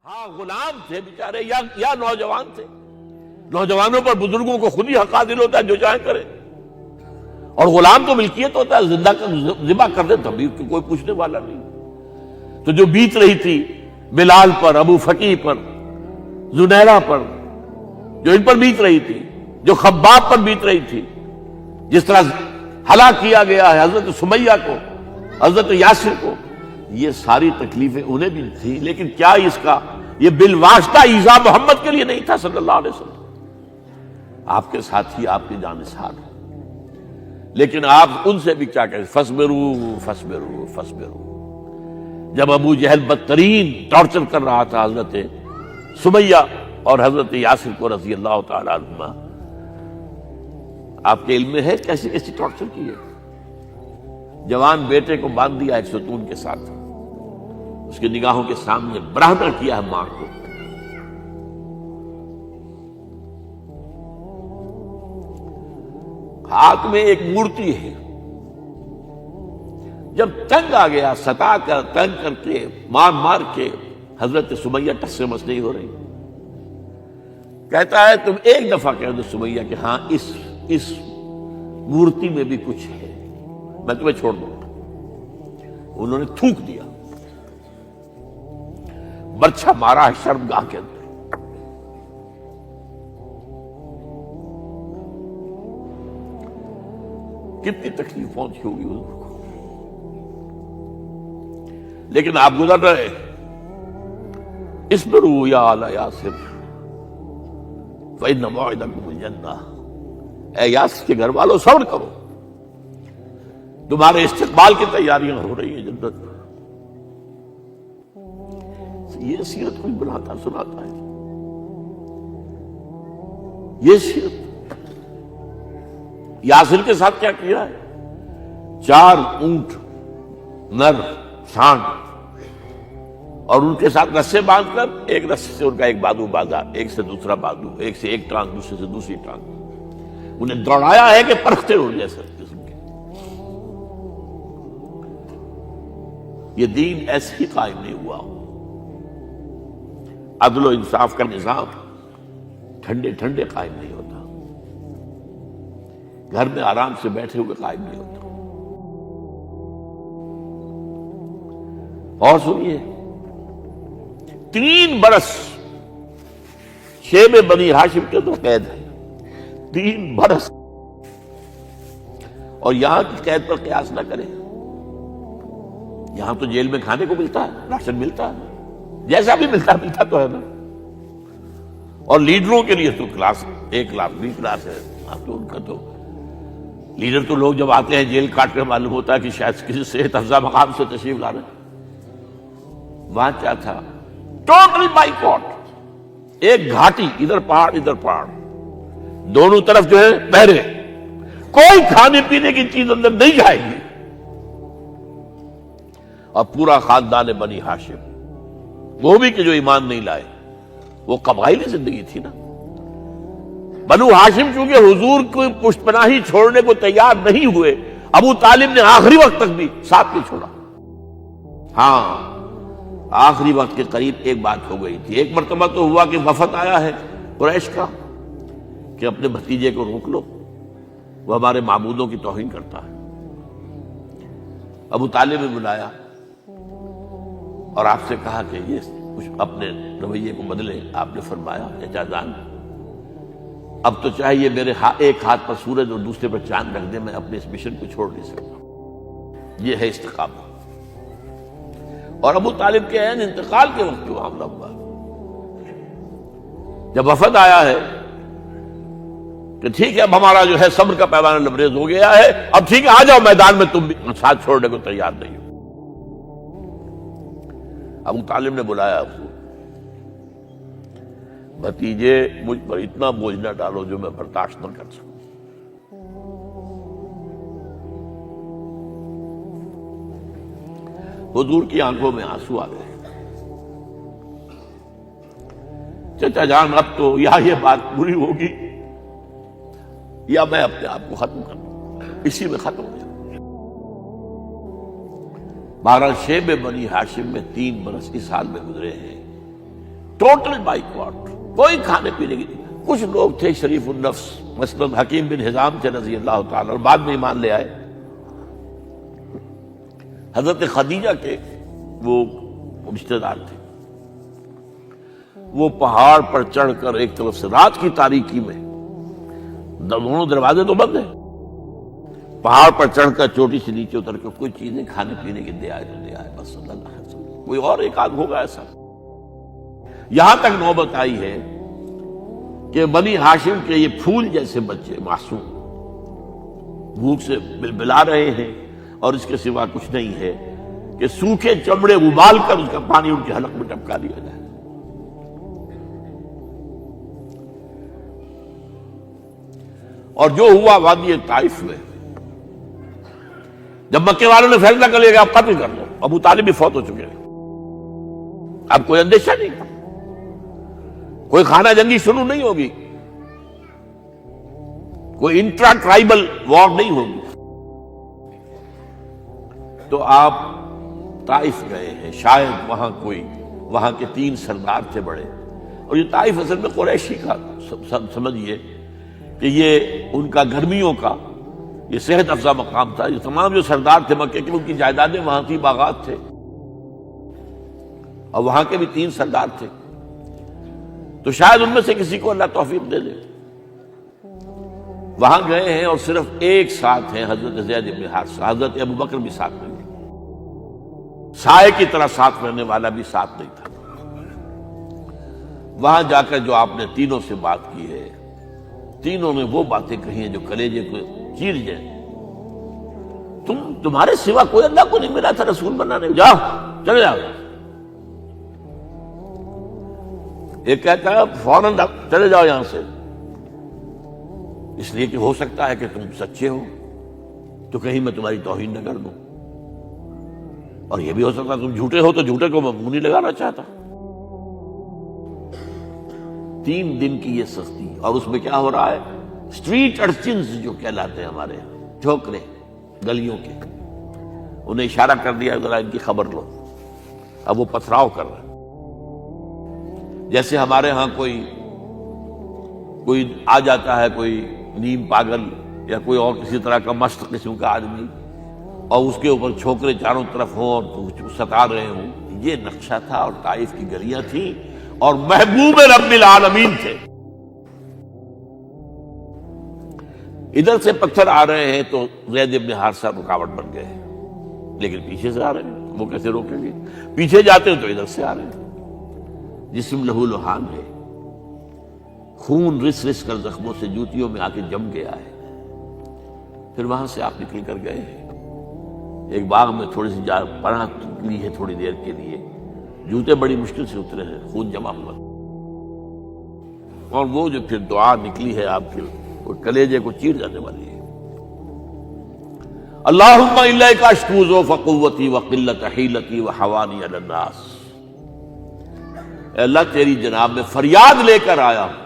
ہاں غلام تھے بیچارے یا نوجوان تھے. نوجوانوں پر بزرگوں کو خود ہی حق حاصل ہوتا ہے، جو چاہے کرے. اور غلام تو ملکیت ہوتا ہے، زندہ ذبح کر دے تبھی کوئی پوچھنے والا نہیں. تو جو بیت رہی تھی بلال پر، ابو فقیہ پر، زنیرہ پر، جو ان پر بیت رہی تھی، جو خباب پر بیت رہی تھی، جس طرح ہلاک کیا گیا ہے حضرت سمیہ کو، حضرت یاسر کو، یہ ساری تکلیفیں انہیں بھی تھی. لیکن کیا اس کا یہ بالواسطہ ایذا محمد کے لیے نہیں تھا صلی اللہ علیہ وسلم. آپ کے ساتھی آپ کی جانثار ہیں، لیکن آپ ان سے بھی کیا کہیں، فصبروا فصبروا فصبروا. جب ابو جہل بدترین ٹارچر کر رہا تھا حضرت سمیہ اور حضرت یاسر کو رضی اللہ تعالی عنہما، آپ کے علم میں ہے کیسی کیسی ٹارچر کی ہے. جوان بیٹے کو باندھ دیا ایک ستون کے ساتھ، اس کی نگاہوں کے سامنے برہنہ کیا ہے ماں کو. ہاتھ میں ایک مورتی ہے. جب تنگ آ گیا، ستا کر تنگ کر کے مار مار کے حضرت سمیہ ٹس سے مس نہیں ہو رہی. کہتا ہے تم ایک دفعہ کہہ دو سمیہ کہ ہاں اس مورتی میں بھی کچھ ہے، میں تمہیں چھوڑ دوں گا. انہوں نے تھوک دیا، برچھا مارا ہے شرمگاہ کے اندر. کتنی تکلیف پہنچی ہوگی حضور کو. لیکن آپ گزر رہے، اصبروا یا آل یاسر فإن موعدکم الجنہ. اے یاسر کے گھر والوں صبر کرو، تمہارے استقبال کی تیاریاں ہو رہی ہیں جنت. یہ سیرت کوئی بناتا سناتا ہے، یہ سیرت. یاسر کے ساتھ کیا کیا ہے؟ 4 اونٹ نر سانڈ، اور ان کے ساتھ رسے باندھ کر ایک رسے سے ان کا ایک بازو باندھا، ایک سے دوسرا بازو، ایک سے ایک ٹانگ، دوسرے سے دوسری ٹانگ. انہیں دوڑایا ہے کہ پرکھتے اڑ جیسے قسم کے. یہ دین ایسے ہی قائم نہیں ہوا. عدل و انصاف کا نظام ٹھنڈے ٹھنڈے قائم نہیں ہوتا، گھر میں آرام سے بیٹھے ہوئے قائم نہیں ہوتا. اور سنیے، 3 برس شیب بنی ہاشم کے تو قید ہے، 3 برس. اور یہاں کی قید پر قیاس نہ کریں. یہاں تو جیل میں کھانے کو ملتا ہے، راشن ملتا ہے، جیسا بھی ملتا تو ہے نا. اور لیڈروں کے لیے تو class A class B class ہے. اب تو ان کا تو لیڈر تو لوگ جب آتے ہیں جیل کاٹ کر معلوم ہوتا ہے کہ شاید کسی صحت افزا مقام سے تشریف لا رہے ہیں. وہاں کیا تھا؟ Total boycott. ایک گھاٹی، ادھر پہاڑ ادھر پہاڑ، دونوں طرف جو ہے پہرے. کوئی کھانے پینے کی چیز اندر نہیں جائے گی. اور پورا خاندان بنی ہاشم، وہ بھی کہ جو ایمان نہیں لائے، وہ قبائلی زندگی تھی نا. بنو ہاشم چونکہ حضور کو پشت پناہی چھوڑنے کو تیار نہیں ہوئے، ابو طالب نے آخری وقت تک بھی ساتھ نہیں چھوڑا. ہاں آخری وقت کے قریب ایک بات ہو گئی تھی. ایک مرتبہ تو ہوا کہ وفد آیا ہے قریش کا کہ اپنے بھتیجے کو روک لو، وہ ہمارے معبودوں کی توہین کرتا ہے. ابو طالب نے بلایا اور آپ سے کہا کہ یہ کچھ اپنے رویے کو بدلے. آپ نے فرمایا چچا جان، اب تو چاہے یہ میرے ایک ہاتھ پر سورج اور دوسرے پر چاند رکھ دے، میں اپنے اس مشن کو چھوڑ نہیں سکتا. یہ ہے استقامت. اور ابو طالب کے عین انتقال کے وقت جو معاملہ ہوا، جب وفد آیا ہے کہ ٹھیک ہے اب ہمارا جو ہے صبر کا پیمانہ لبریز ہو گیا ہے، اب ٹھیک ہے آ جاؤ میدان میں، تم بھی ساتھ چھوڑنے کو تیار نہیں ہو. ابو طالب نے بلایا اس کو، بھتیجے مجھ پر اتنا بوجھ نہ ڈالو جو میں برداشت نہ کر سکوں. حضور کی آنکھوں میں آنسو آ گئے. چچا جان اب تو یا یہ بات بری ہوگی یا میں اپنے آپ کو ختم کر دوں، اسی میں ختم ہو جاؤں. بہرحال شیب بنی ہاشم میں 3 برس اس حال میں گزرے ہیں ٹوٹل بائیکاٹ، کوئی کھانے پینے کی نہیں۔ کچھ لوگ تھے شریف النفس، مثلا حکیم بن حزام تھے رضی اللہ تعالیٰ، اور بعد میں ایمان لے آئے۔ حضرت خدیجہ کے وہ رشتہ دار تھے، وہ پہاڑ پر چڑھ کر ایک طرف سے رات کی تاریکی میں، دونوں دروازے تو بند ہیں، پہاڑ پر چڑھ کر چوٹی سے نیچے اتر کر کوئی چیزیں کھانے پینے کی دے آئے تو دے آئے، بس صلی اللہ علیہ وسلم۔ کوئی اور ایک آدھ ہوگا ایسا۔ یہاں تک نوبت آئی ہے کہ بنی ہاشم کے یہ پھول جیسے بچے معصوم بھوک سے بلبلا رہے ہیں، اور اس کے سوا کچھ نہیں ہے کہ سوکھے چمڑے ابال کر اس کا پانی ان کے حلق میں ٹپکا دیا جائے۔ اور جو ہوا وادی طائف میں، جب مکے والوں نے فیصلہ کر لیا کہ آپ قتل کر دو، ابو طالب بھی فوت ہو چکے ہیں، اب کوئی اندیشہ نہیں، کوئی خانہ جنگی شروع نہیں ہوگی، کوئی انٹرا ٹرائبل وار نہیں ہوگی، تو آپ طائف گئے ہیں۔ شاید وہاں کے 3 سردار تھے بڑے، اور یہ طائف اصل میں قریشی کا سمجھیے کہ یہ ان کا گرمیوں کا یہ صحت افزا مقام تھا۔ یہ تمام جو سردار تھے مکے کے، ان کی جائیدادیں وہاں تھی، باغات تھے، اور وہاں کے بھی 3 سردار تھے، تو شاید ان میں سے کسی کو اللہ توفیق دے دے۔ وہاں گئے ہیں اور صرف ایک ساتھ ہیں، حضرت زید بن حارثہ، حضرت ابو بکر بھی ساتھ نہیں، سائے کی طرح ساتھ رہنے والا بھی ساتھ نہیں تھا۔ وہاں جا کر جو آپ نے تینوں سے بات کی ہے، تینوں نے وہ باتیں کہی ہیں جو کلیجے کو چیر جائیں۔ تمہارے سوا کوئی اللہ کو نہیں ملا تھا رسول بنانے، جاؤ چلے جاؤ۔ ایک کہتا ہے فوراً چلے جاؤ یہاں سے، اس لیے کہ ہو سکتا ہے کہ تم سچے ہو تو کہیں میں تمہاری توہین نہ کر دوں، اور یہ بھی ہو سکتا ہے تم جھوٹے ہو تو جھوٹے کو میں منہ نہیں لگانا چاہتا۔ 3 دن کی یہ سختی، اور اس میں کیا ہو رہا ہے، اسٹریٹ ارچنز جو کہلاتے ہیں ہمارے یہاں، جھوکرے گلیوں کے، انہیں اشارہ کر دیا ذرا ان کی خبر لو۔ اب وہ پتھراؤ کر رہے ہیں، جیسے ہمارے ہاں کوئی آ جاتا ہے، کوئی نیم پاگل یا کوئی اور کسی طرح کا مست قسم کا آدمی، اور اس کے اوپر چھوکرے چاروں طرف ہوں اور ستا رہے ہوں۔ یہ نقشہ تھا، اور طائف کی گلیاں تھیں، اور محبوب رب العالمین تھے۔ ادھر سے پتھر آ رہے ہیں تو زید بن حارثہ رکاوٹ بن گئے، لیکن پیچھے سے آ رہے ہیں، وہ کیسے روکیں گے؟ پیچھے جاتے ہیں تو ادھر سے آ رہے ہیں۔ جسم لہو لہان ہے، خون رس رس کر زخموں سے جوتیوں میں آ کے جم گیا ہے۔ پھر وہاں سے آپ نکل کر گئے ہیں، ایک باغ میں تھوڑی سی پناہ لی ہے تھوڑی دیر کے لیے، جوتے بڑی مشکل سے اترے ہیں، خون جمع ہوا، اور وہ جو پھر دعا نکلی ہے آپ کی، وہ کلیجے کو چیر جانے والی ہے۔ اللہم الیک اشکو ضعف قوتی وقلت حیلتی وحوانی علی الناس، اے اللہ تیری جناب میں فریاد لے کر آیا ہوں،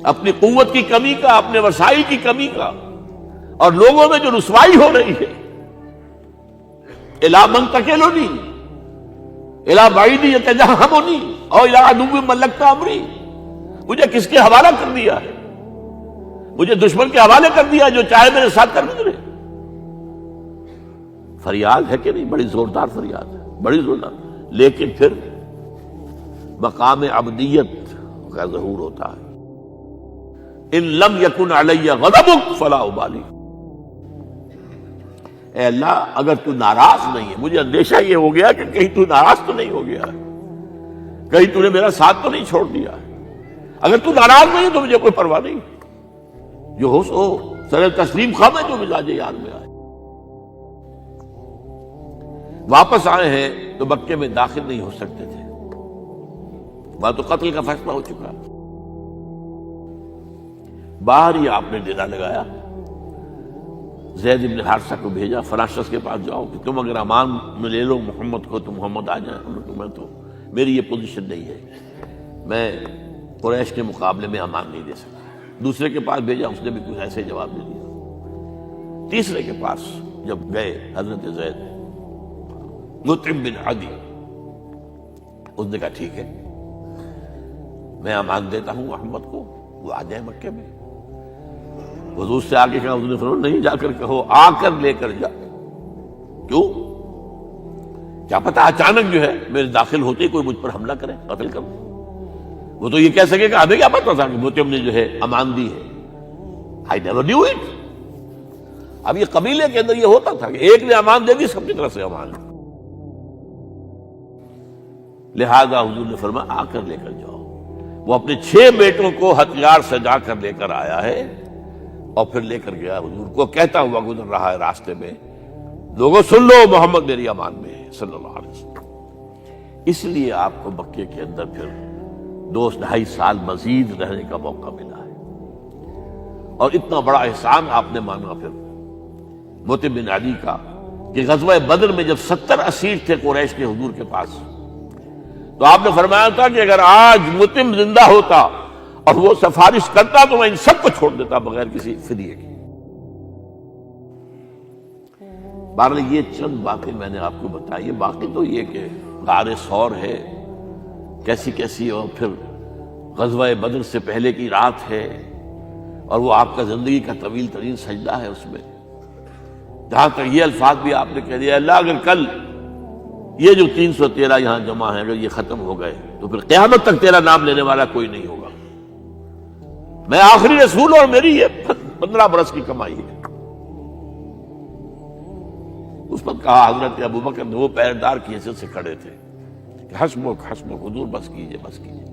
اپنی قوت کی کمی کا، اپنے وسائل کی کمی کا، اور لوگوں میں جو رسوائی ہو رہی ہے۔ الی من تکلنی الی بعید یتجہمنی او الی عدو ملکت امری، مجھے کس کے حوالہ کر دیا ہے؟ مجھے دشمن کے حوالے کر دیا جو چاہے میرے ساتھ کر گزرے۔ فریاد ہے کہ نہیں؟ بڑی زوردار فریاد ہے، بڑی زوردار، لیکن پھر مقام عبدیت کا ظہور ہوتا ہے۔ ان لم یکن علی غضبک فلا ابالی، اے اللہ اگر تو ناراض نہیں ہے، مجھے اندیشہ یہ ہو گیا کہ کہیں تو ناراض تو نہیں ہو گیا ہے، کہیں تو نے میرا ساتھ تو نہیں چھوڑ دیا ہے۔ اگر تو ناراض نہیں ہے تو مجھے کوئی پرواہ نہیں، جو ہو سو سر تسلیم خم ہے جو مزاج یار میں آئے۔ واپس آئے ہیں تو مکے میں داخل نہیں ہو سکتے تھے، وہاں تو قتل کا فیصلہ ہو چکا۔ باہر ہی آپ نے ڈیرا لگایا، زید بن حارثہ کو بھیجا، فلاں شخص کے پاس جاؤ کہ تم اگر امان میں لے لو محمد کو تو محمد آ جائیں، میں تو میری یہ پوزیشن نہیں ہے، میں قریش کے مقابلے میں امان نہیں دے سکتا۔ دوسرے کے پاس بھیجا، اس نے بھی کچھ ایسے جواب دے دیا۔ تیسرے کے پاس جب گئے حضرت زید، مطعم بن عدی، اس نے کہا ٹھیک ہے، میں امان دیتا ہوں محمد کو، وہ آ جائے مکے میں۔ حضور سے آگے کہا، حضور نے فرمایا نہیں جا کر کہو، آ کر لے کر جا۔ کیوں؟ کیا پتا اچانک جو ہے میرے داخل ہوتے ہی کوئی مجھ پر حملہ کرے، قتل کر دے۔ وہ تو یہ کہہ سکے کہ ہمیں کیا پتا تھا کہ مطعم نے جو ہے امان دی ہے، I never knew it۔ اب یہ قبیلے کے اندر یہ ہوتا تھا کہ ایک نے امان دے دی، سب کی طرف سے امان۔ لہذا حضور نے فرمایا آ کر لے کر جاؤ۔ وہ اپنے 6 بیٹوں کو ہتھیار سجا کر لے کر آیا ہے اور پھر لے کر گیا حضور کو، کہتا ہوا گزر رہا ہے راستے میں، لوگوں سن لو محمد میری امان میں ہے صلی اللہ علیہ وسلم۔ اس لیے آپ کو مکے کے اندر پھر 2-2.5 سال مزید رہنے کا موقع ملا ہے، اور اتنا بڑا احسان آپ نے مانا پھر مطعم بن عدی کا کہ غزوہ بدر میں جب 70 اسیر تھے قریش کے حضور کے پاس، تو آپ نے فرمایا تھا کہ اگر آج مطعم زندہ ہوتا اور وہ سفارش کرتا تو میں ان سب کو چھوڑ دیتا بغیر کسی فدیے کے۔ بہرحال یہ چند باتیں میں نے آپ کو بتائی، باقی تو یہ کہ غار ثور ہے کیسی کیسی، اور پھر غزوہ بدر سے پہلے کی رات ہے، اور وہ آپ کا زندگی کا طویل ترین سجدہ ہے اس میں، جہاں تک یہ الفاظ بھی آپ نے کہہ دیا، اللہ اگر کل یہ جو 313 یہاں جمع ہیں اگر یہ ختم ہو گئے تو پھر قیامت تک تیرا نام لینے والا کوئی نہیں ہوگا، میں آخری رسول اور میری یہ 15 برس کی کمائی ہے۔ اس پر کہا حضرت ابوبکر نے، وہ پہریدار کی حیثیت سے کھڑے تھے، کہ حسبک حسبک حضور بس کیجئے بس کیجئے۔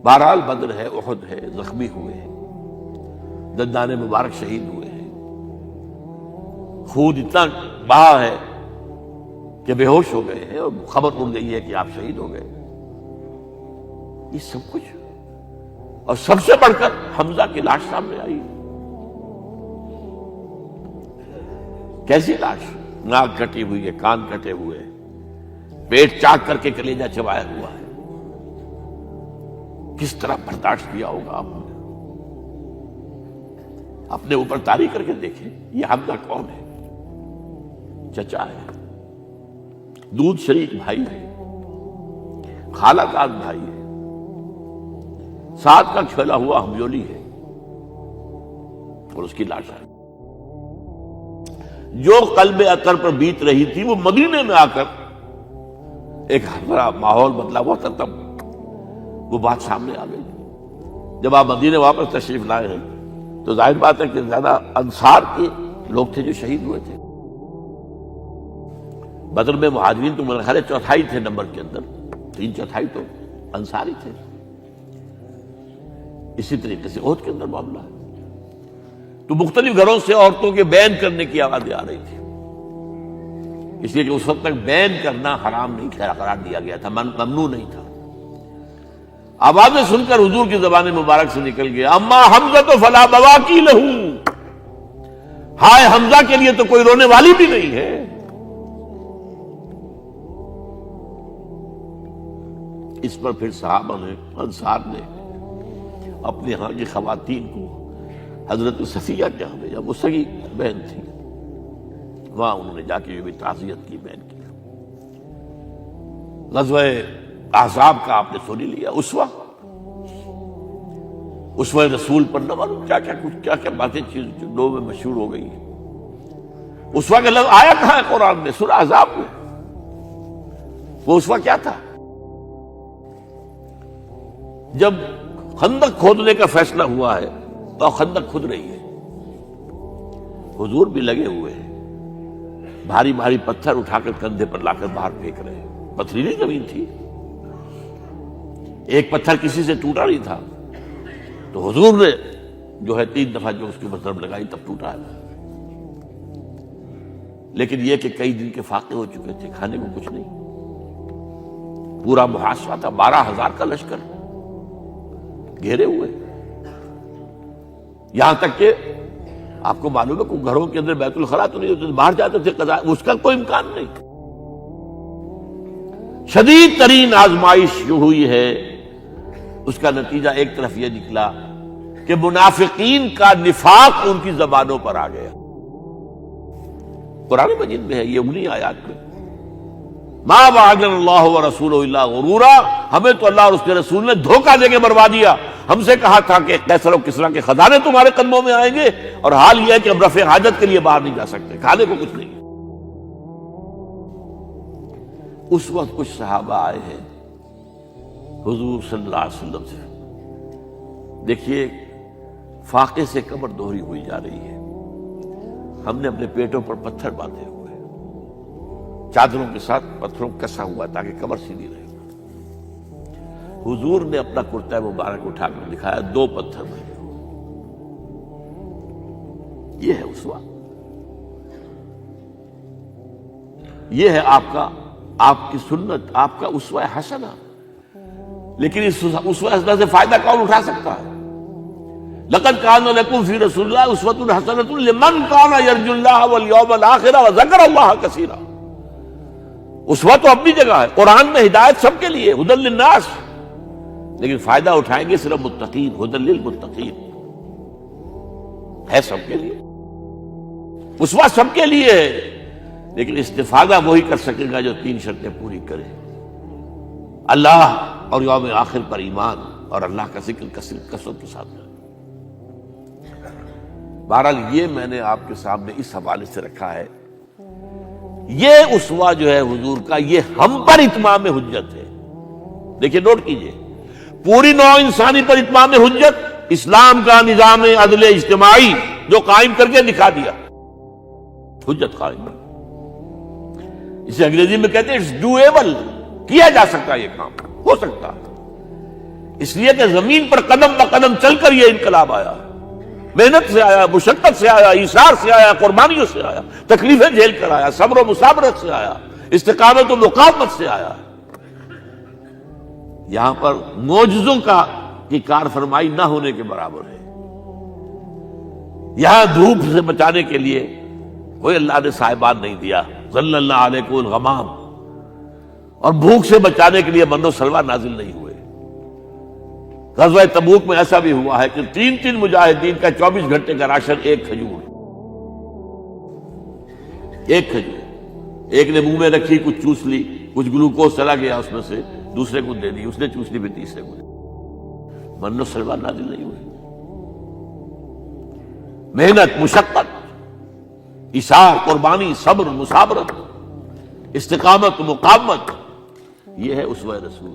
بہرحال بدر ہے، احد ہے، زخمی ہوئے ہیں، دندان مبارک شہید ہوئے ہیں، خون اتنا بہا ہے کہ بے ہوش ہو گئے ہیں، اور خبر اڑ گئی ہے کہ آپ شہید ہو گئے۔ یہ سب کچھ، اور سب سے بڑھ کر حمزہ کی لاش سامنے آئی۔ کیسی لاش؟ ناک کٹی ہوئی ہے، کان کٹے ہوئے ہیں، پیٹ چاک کر کے کلیجہ چبایا ہوا ہے۔ کس طرح برداشت کیا ہوگا آپ نے؟ اپنے اوپر تاری کر کے دیکھیں، یہ حمزہ کون ہے؟ چچا ہے، دودھ شریک بھائی ہے، خالہ داد بھائی ہے، ساتھ کا کھیلا ہوا ہمجولی ہے، اور اس کی لاش ہے۔ جو قلب اطہر پر بیت رہی تھی وہ مدینے میں آ کر ایک بڑا ماحول بدلا ہوا تھا، تب وہ بات سامنے آ گئی۔ جب آپ مدینے واپس تشریف لائے ہیں تو ظاہر بات ہے کہ زیادہ انصار کے لوگ تھے جو شہید ہوئے تھے۔ بدر میں مہاجرین تو میرے خیال ہے 1/4 تھے نمبر کے اندر، 3/4 تو انصاری تھے۔ اسی طریقے سے احد کے اندر معاملہ ہے، تو مختلف گھروں سے عورتوں کے بین کرنے کی آوازیں آ رہی تھی، اس لیے کہ اس وقت تک بین کرنا حرام نہیں قرار دیا گیا تھا، ممنوع نہیں تھا۔ آوازیں سن کر حضور کی زبان مبارک سے نکل گیا، اما حمزہ تو فلا بواکی لہو، ہائے حمزہ کے لیے تو کوئی رونے والی بھی نہیں ہے۔ اس پر پھر صحابہ نے، انصار نے اپنے ہاں کی خواتین کو حضرت صفیہ کے ہاں بھیجا، وہ سگی بہن تھی، وہاں انہوں نے جا کے بھی تعزیت کی بہن کی۔ غزوہ احزاب کا آپ نے سن لیا، اسوہ رسول پر نہ معلوم کیا کیا باتیں چیزوں میں مشہور ہو گئی ہیں۔ اسوہ کا لفظ آیا کہاں ہے قرآن میں؟ سورہ احزاب میں۔ وہ اسوہ کیا تھا؟ جب خندق کھودنے کا فیصلہ ہوا ہے تو خندق کھود رہی ہے، حضور بھی لگے ہوئے ہیں، بھاری بھاری پتھر اٹھا کر کندھے پر لا کر باہر پھینک رہے ہیں، پتھریلی زمین تھی، ایک پتھر کسی سے ٹوٹا نہیں تھا، تو حضور نے جو ہے 3 دفعہ جو اس کے اوپر ضرب لگائی تب ٹوٹا ہے۔ لیکن یہ کہ کئی دن کے فاقے ہو چکے تھے، کھانے کو کچھ نہیں، پورا محاصرہ تھا، 12,000 کا لشکر گھیرے ہوئے، یہاں تک کہ آپ کو معلوم ہے کہ گھروں کے اندر بیت الخلاء تو نہیں ہوتے، باہر جاتے تھے قضاء، اس کا کوئی امکان نہیں۔ شدید ترین آزمائش جو ہوئی ہے اس کا نتیجہ ایک طرف یہ نکلا کہ منافقین کا نفاق ان کی زبانوں پر آ گیا۔ قرآن مجید میں ہے یہ انہی آیات میں، ما وعدنا اللہ ورسولہ الا غرورا، ہمیں تو اللہ اور اس کے رسول نے دھوکہ دے کے مروا دیا۔ ہم سے کہا تھا کہ قیصر و کسریٰ کے خزانے تمہارے قدموں میں آئیں گے، اور حال یہ ہے کہ اب رفع حاجت کے لیے باہر نہیں جا سکتے، کھانے کو کچھ نہیں۔ اس وقت کچھ صحابہ آئے ہیں حضور صلی اللہ علیہ وسلم سے، دیکھیے فاقے سے کمر دوہری ہوئی جا رہی ہے، ہم نے اپنے پیٹوں پر پتھر باندھے ہوئے، چادروں کے ساتھ پتھروں کسا ہوا تاکہ کمر سیدھی رہے۔ حضور نے اپنا کرتا مبارک اٹھا کر دکھایا، 2 پتھر بنے ہوئے۔ یہ ہے اسوہ، یہ ہے آپ کی سنت، آپ کا اسوہ حسنہ۔ لیکن اس اسوہ حسنہ سے فائدہ کون اٹھا سکتا ہے؟ لقد کان لکم فی رسول اللہ اسوۃ حسنۃ لمن کان یرجو اللہ والیوم الآخر وذکر اللہ کثیرا۔ اسوہ تو اپنی جگہ ہے، قرآن میں ہدایت سب کے لیے، ھدی للناس، لیکن فائدہ اٹھائیں گے صرف متقین، ھدی للمتقین ہے سب کے لیے، اسوہ سب کے لیے ہے، لیکن استفادہ وہی کر سکے گا جو 3 شرطیں پوری کرے: اللہ اور یوم آخر پر ایمان، اور اللہ کا ذکر کثرت کے ساتھ کرے۔ بہرحال یہ میں نے آپ کے سامنے اس حوالے سے رکھا ہے، یہ اسوہ جو ہے حضور کا، یہ ہم پر اتمام حجت ہے۔ دیکھیے نوٹ کیجئے، پوری نوع انسانی پر اتمام حجت، اسلام کا نظام عدل اجتماعی جو قائم کر کے دکھا دیا، حجت قائم ہے۔ اسے انگریزی میں کہتے ہیں اٹس ڈویبل، کیا جا سکتا ہے، یہ کام ہو سکتا ہے، اس لیے کہ زمین پر قدم بہ قدم چل کر یہ انقلاب آیا، محنت سے آیا، مشقت سے آیا، ایثار سے آیا، قربانیوں سے آیا، تکلیفیں جھیل کر آیا، صبر و مصابرت سے آیا، استقامت و مقاومت سے آیا۔ یہاں پر معجزوں کی کار فرمائی نہ ہونے کے برابر ہے۔ یہاں دھوپ سے بچانے کے لیے کوئی اللہ نے صاحبان نہیں دیا، ظل اللہ علیکم الغمام، اور بھوک سے بچانے کے لیے من و سلوہ نازل نہیں ہوئے۔ غزوہ تبوک میں ایسا بھی ہوا ہے کہ 3 مجاہدین کا 24 گھنٹے کا راشن ایک کھجور، ایک نے منہ میں رکھی، کچھ چوس لی، کچھ گلوکوز چلا گیا اس میں سے، دوسرے کو دے دی، اس نے چوس لی، پھر تیسرے کو دے دی۔ من و سلوہ نازل نہیں ہوئے۔ محنت، مشقت، ایثار، قربانی، صبر، مصابرت، استقامت، مقاومت، یہ ہے اسوہ رسول۔